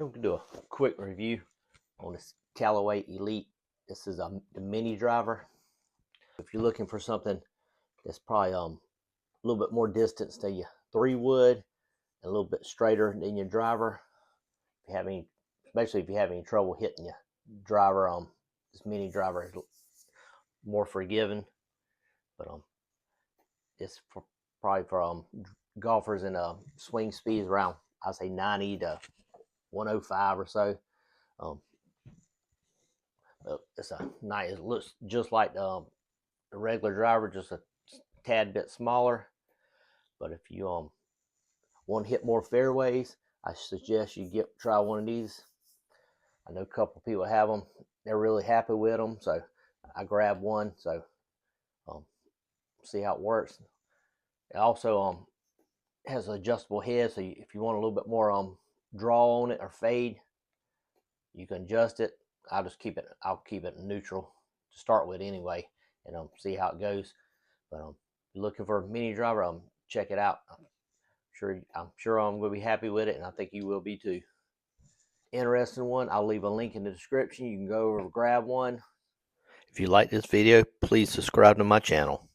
I'm going to do a quick review on this Callaway Elyte. This is the mini driver. If you're looking for something that's probably a little bit more distance than your 3-wood and a little bit straighter than your driver, if you have any, especially if you have any trouble hitting your driver, this mini driver is more forgiving. But it's probably for golfers in swing speeds around, I'd say 90 to 105 or so. It's a nice. It looks just like the regular driver, just a tad bit smaller. But if you want to hit more fairways, I suggest you try one of these. I know a couple people have them. They're really happy with them, so I grabbed one. So see how it works. It also has an adjustable head, so if you want a little bit more draw on it or fade, you can adjust it. I'll keep it neutral to start with anyway, and see how it goes. But if you're looking for a mini driver, check it out. I'm sure I'm going to be happy with it, and I think you will be too. Interesting one, I'll leave a link in the description. You can go over and grab one. If you like this video, please subscribe to my channel.